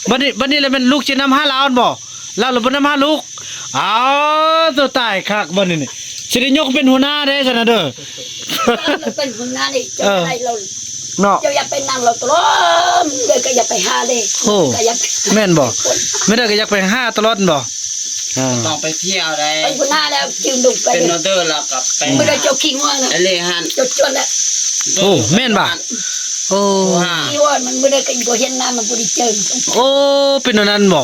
บัดนี้แล้วมันลูกสินำหาลาวบ่ลาวบ่นำหาลูกตัวตายคักบ่นี่สิได้ยกเป็นหัวหน้าได้ซะนะเด้อเป็นหัวหน้านี่เจ้าได้เราเนาะเจ้าอย่าไปนั่งเราตลอดเด้อก็อย่าไปหาเด้ก็อย่าแม่นบ่ไม่ได้ก็อยากไปหาตลอดบ่ต้องไปเที่ยวได้ไปหัวหน้าแล้วจึงลงไปเป็นออเดอร์แล้วกับไปไม่ได้เจ้าคิงว่านะเลยหันจดแล้วแม่นบ่ที่ว่ามันไม่ได้ก็บ่เห็นหน้ามันบ่ได้เจอเป็นนั้นบ่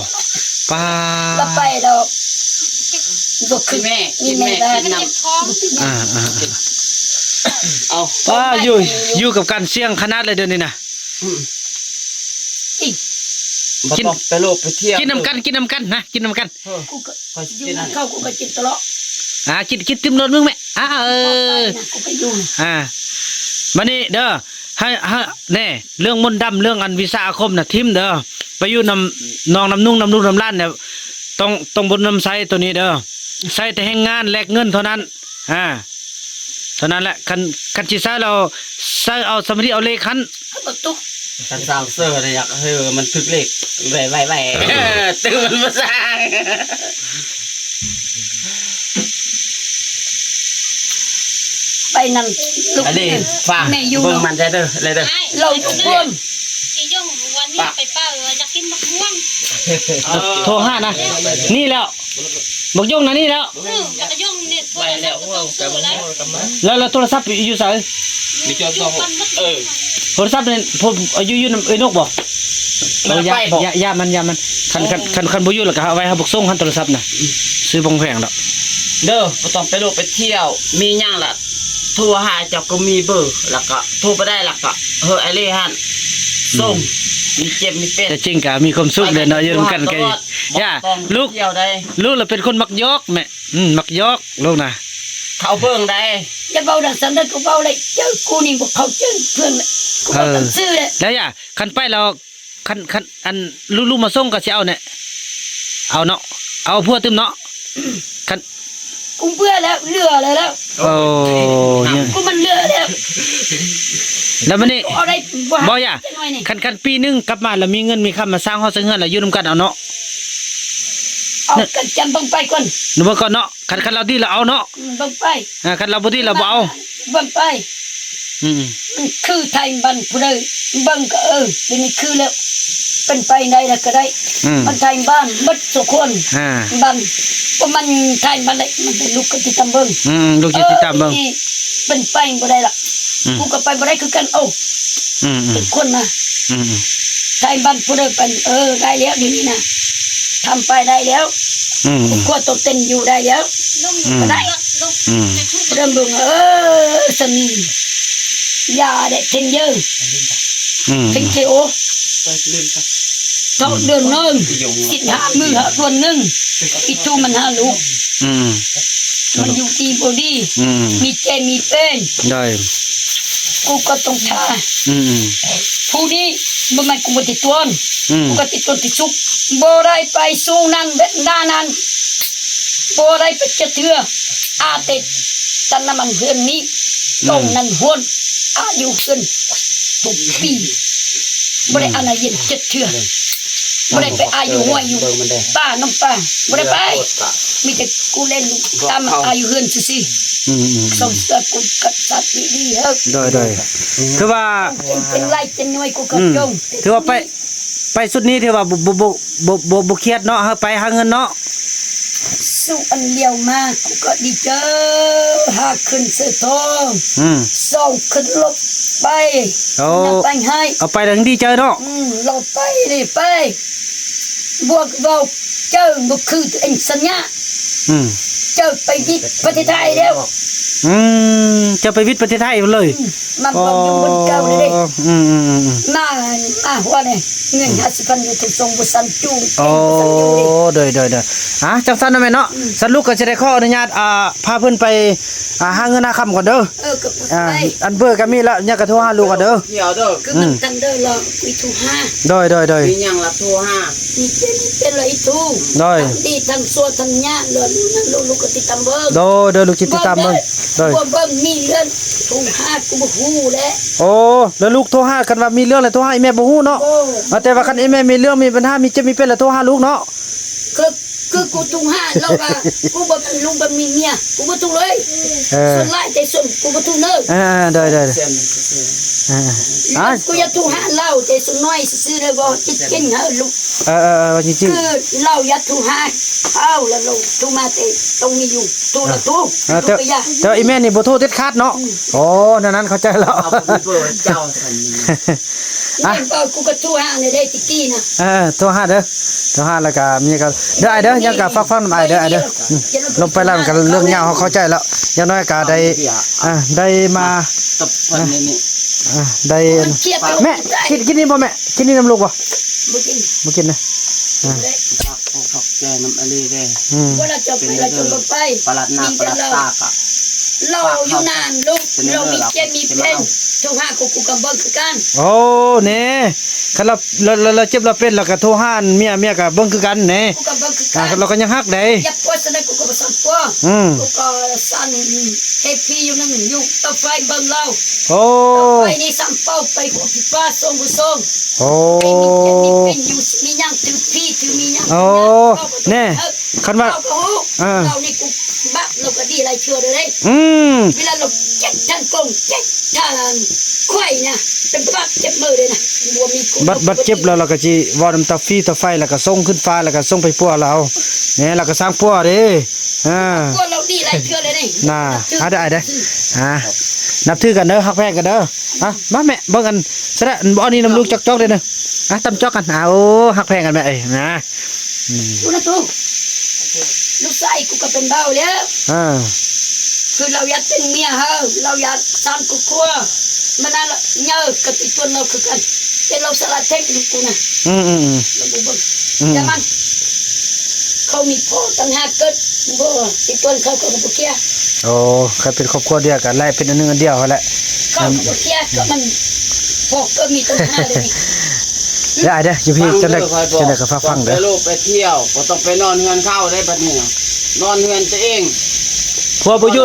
ป้าแล้วไปดอกบ่คือแม่กินน้ำเอาป้าอยู่กับการเสี่ยงขนาดเลยเดี๋ยวนี้นะกินไปโลกไปเที่ยวกินน้ำกันนะกินน้ำกันกูก็อยู่เข้ากูก็กินตลอดกินติมรถมึงแม่กูไปอยู่มานี่เด้อให้แน่เรื่องมนต์ดำเรื่องอันวิสาอาคมน่ะทิมเด้อไปอยู่น้ำนองน้ำนุ่งน้ำนุ่งน้ำล้านเนี่ยต้องบนน้ำไซตัวนี้เด้อไซแต่แห่งงานแลกเงินเท่านั้นเท่านั้นแหละคันจีซ่าเราใส่เอาสมาธิเอาเลขคันการสร้างเสื้ออะไรอยากให้มันถึกเลขแหวตื่นมาสร้างไปนั่งลูกฟังแม่อยู่มันได้เด้อเลยเด้อเราอยู่เพิ่มอีย่งวันนี้ไปป้าอยากกินมะม่วงโทรห้านะนี่แล้วบอกย่งนะนี่แล้วอยากย่งเนี่ยโทรศัพท์แล้วโทรศัพท์อยู่ใส่มีจอสองโทรศัพท์เนี่ยผมอยู่น้ำนกบอกยามันคันบุยุหรอกเอาไว้ให้บุกส่งคันโทรศัพท์น่ะซื้อบงแพงดอกเด้อต้องไปโลกไปเที่ยวมีย่างละโทรหาเจ้าก็มีเบอร์แล้วก็โทรไปได้แล้วก็ไอเล่ฮันส่ง มีเจ็บมีเป็น แต่จริงก็มีความสุขเลยเนาะอยู่ร่วมกันกันย่าลูก เที่ยวได้ ลูกเราเป็นคนมักยอกแม่มักยอกลูกนะ เขาเบิ่งได้ อย่าเบาดังสันเด้อกูเบาเลยเจอกูนี่บ่เขาเจอเพื่อนเลยกูบ่ต้องซื้อเลย แล้วย่าคันไปเราคันอันลูกมาส่งก็สิเอาเนี่ยเอาเนาะเอาพวกตึมเนาะคัน กูเบื่อแล้วเลือแล้ว โอ้เนี่ย กูมันเลือแล้ว แล้วมันนี่ เอาได้ บ่ย่า จังหน่อยนี่ คันปีนึงกลับมาแล้วมีเงินมีคำมาสร้างห้องสร้างเงินแล้วอยู่นํกันเอาเนาะ เอากันจำบังไปก่อน หนูบ่ก่อนเนาะคันเราดีเราเอาเนาะ บังไป คันเราบ่ดีเราบ่เอา บังไป อืม มันคือไทยบันผู้ใดบังก็เดี๋ยวนี้คือแล้วเป็นไปได้แล้วก็ได้ มันไทยบ้านบัดสุคน บันก็มันไทยมันเลยมันเป็นลูกกติตำเบิง ลูกจิตติดตามเบิ่ง นี่เป็นไปบ่ได้ล่ะกูก็ไปบ่ได้คือกันเป็นคนนะไทยบ้านผู้ใดเป็นได้แล้วเดี๋ยวนี้นะทำไปได้แล้วกูก็ตกเต้นอยู่ได้แล้ว ลุงก็ได้ลุงในทุก เริ่มเบิ่งสมียาเด็ดเทนเยอะเทนเคโอสองเดือนนึงสิบห้ามือหาตัวนึงอีทูมันหาลูกมันอยู่ดีบอดีมีเจมีเป็น ได้ กูก็ต้องทาผู้นี้บ่แม่นกูบ่ติดตัวกูก็ติดตัวติดชุกบ่ได้ไปสู้นั่นเบ็ดด้านั้นบ่ได้ไปเจอเถื่ออาติดตันน้ำมันเฮือนนี้ตรงนั้นหวนอายุเกินทุกปีบ่ได้อะไรเย็นเจ็ดเถื่อบ่ได้ไปอายุหัวอยู่ป้าน้องป้าบ่ได้ไปมีแต่กูเล่นลูกตามอายุเฮือนซื่อๆสงสารกูกับสัตว์ดีๆเฮ้ย ได้คือว่า เป็นไรเป็นน้อยกูก็จง ถือว่าไปสุดนี้ถือว่าบ่เครียดเนาะไปหาเงินเนาะ สู้อันเดียวมากูก็ดีเจอหาขึ้นเสือทองส่งขึ้นลบไปนำไปให้ เอาไปถึงดีเจอเนาะ ลบไปนี่ไปบวกเราเจอบุคือตัวเองสัญญาเจอไปที่ประเทศไทยแล้ว จะไปวิทย์ประเทศไทยเลย มันบอกอยู่บนเก่าเลยมาหัวเนี่ยเงิน50,000อยู่ถูกส่งบุษันจูง โอ้เด้อจังซั่นนะแม่เนาะสรุปก็จะได้ขออนุญาตพาเพิ่นไปหาเงินหาคำก่อนเด้อ ก็ไป อันเบอร์ก็มีแล้วเนี่ยก็โทรหาลูกก่อนเด้อ เที่ยวเด้อ คือมันทันเด้อรอวิทูห้า ได้ มีหยังละโทรหา นี่เป็นเลยทู ได้ ดีทั้งสัวทั้งญาเลยลูกก็ติดตามเบิ้ง โดลูกจิตติดตามเบิ่งได้ ว่าเบิ้งมีเรื่องทูห้ากูบ่ฮู้แล้ว โอ้แล้วลูกโทรหากันว่ามีเรื่องอะไรโทรหาอีแม่บ่ฮู้เนาะแต่ว่าคันอีแม่มีเรื่องมีปัญหามีเจ็บมีเป็นแล้วโทรหาลูกเนาะ คือกูทูห้าเราว่ากูบ่เป็นลุงบ่มีเมียกูบ่ทูเลยส่วนหลายแต่ส่วนกูบ่ทูเด้อ ได้ เส้น กูอยากทูห้าเล่าแต่ส่วนน้อยซื่อๆเลยบ่จิตกินเฮาลูก จริง คือเราอยากทูห้าเอาแล้วลูกทูมาแต่ต้องมีอยู่ทูละทู แต่อีแม่นี่บ่โทรเด็ดขาดเนาะโอ้นั้นเข้าใจแล้ว เอาไปเปิดเจ้าสันนี่ นี่ก็กูก็ทูห้าในได้ติกี้นะ โทรหาเด้อโทรหาแล้วก็มีก็เด้อยังก็ฟังนำเด้อลงไปแล้วกันเรื่องยาวเขาเข้าใจแล้วอย่างน้อยก็ได้มา ตบเพิ่นนี่ ได้ เครียด แม่กินนี่บ่แม่กินนี่น้ำลูกบ่ บ่กิน บ่กินนะ ผักแกน้ำอะไรได้ ว่าเราจะไปเราจะบ่ไป ปลาดหน้าปลาดตากอ่ะ เราอยู่นานลูกเรามีเจ็บมีเป็นทูห้ากูก็เบิ่งคือกัน โอ้เน่คันเราเจ็บเราเป็นแล้วก็โทรหาเมียก็เบิ่งคือกันแน่ กูก็เบิ่งคือกัน เราก็ยังฮักได้ อย่าปวดซะนะกูก็บ่สั่นปัวกูก็สั่นเฮปี้อยู่นั่นอยู่ต่อไฟเบิ่งเรา โอ้ ไปนี่สั่งเป้าไปหัวพี่ป้าส่งบ่ส่ง โอ้ มีเป็นอยู่มีหยังถือพี่ถือมีหยัง โอ้แน่คันว่า เรานี่กูบักเราก็ดีหลายเชื่อเลย เวลาเราเจ็บทางกงเจ็บทางไข่นะเป็นบักเจ็บมือเลยนะบัวมีกู บัดเจ็บแล้วเราก็สิวอน้ำตาฟรีตาไฟแล้วก็ส่งขึ้นฟ้าแล้วก็ส่งไปปัวเราเนี่ยเราก็สร้างปัวเด้บัวเราดีหลายเชื่อเลยนี่ น่าได้นับถือกันเด้อฮักแพงกันเด้อมาแม่เบิ่งกันซะละบ่อันนี้น้ำลูกจอกๆเด้อเด้อตำจอกกันโอ้ฮักแพงกันแม่เอ้ยนะ กูนะตู้ลูกชายกูก็เป็นเบาแล้วคือเราอยากเป็นเมียเฮาเราอยากสร้างกูครัวมันนั่นเยอะกับติดตัวเราคือกัน เป็นเราสลัดเทคนิคกูนะ อืม เราบุบแต่มันเขามีพ่อตั้ง5เกิดบ่อีกคนเขาก็บ่เคีย โอ้ใครเป็นครอบครัวเดียวกันไล่เป็นอันหนึงอันเดียวเขาแหละ เขาบ่เคียก็มันพ่อก็มีตั้ง5เลย ได้เด้ออยู่พี่จังได๋ก็ฟัง ไป เด้อ ลูกไปเที่ยวบ่ต้องไปนอนเฮือนเข้าได้บัดนี้นอนเฮือนตัวเอง พัวบ่อยู่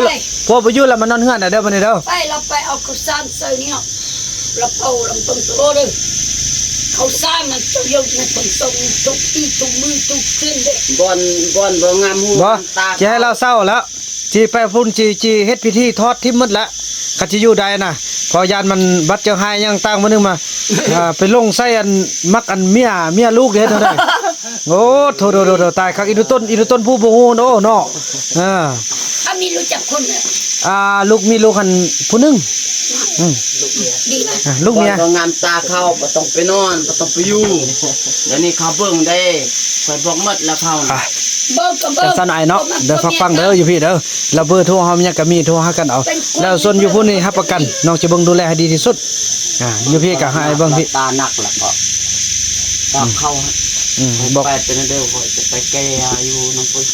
แล้วมานอนเฮือนน่ะเด้อบัดนี้เด้อ ไปเราไปเอาข้าวสารใส่นี่เนาะเราเอาลำต้นโตเด้อข้าวสารมันจะยกในต้นส่งทุกปีทุกมือทุกคืนเด้อ บ่งามหู บ่ ตา สิให้เราเศร้าแล้วจีไปพุ่นจีเฮ็ดพิธีทอดทิมหมดละก็สิอยู่ได้น่ะพอยานมันบัดเจ้าหายยังตั้งมื้อนึงมาไปลงใส่อันมักอันเมียลูกเด้เท่าใดโอ้โธ่ตายคักอีดูต้นผู้บ่ฮู้โอ้เนาะถ้ามีรู้จักคนเนี่ย ลูกมีลูกหันผู้หนึง ดีนะ ลูกเมีย บ่งามตาเข้าบ่ต้องไปนอนบ่ต้องไปอยู่เดี๋ยวนี้เขาเบิ่งได้ข่อยบอกหมดแล้วเขา เบิกก็เบิ จั ก งซั่นอ้ายเนาะเดี๋ยวฟังเด้ออยู่พี่เด้อแล้วเบอร์โทรเฮายังก็มีโทรหากันเอาแล้วส่วนอยู่พุ่นนี่รับประกันน้องจะเบิ่งดูแลให้ดีที่สุดอยู่พี่ก็ให้เบิ่งพี่ ตาหนักแล้วก็ตาเข้า บอก ไปเป็นเด้อข่อยจะไปแก้อยู่น้ำปุ้ย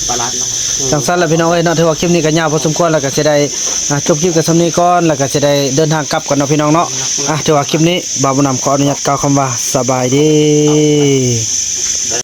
ปลาลัดแล้ว จังซั่นล่ะพี่น้องเอ้ยเนาะถือว่าคลิปนี้ก็ยาวพอสมควรแล้วก็สิได้จบคลิปกันส่ำนี้ก่อนแล้วก็สิได้เดินทางกลับกันเนาะพี่น้องเนาะถือว่าคลิปนี้บ่าวบุญนำขออนุญาตกล่าวคำว่าสบายดี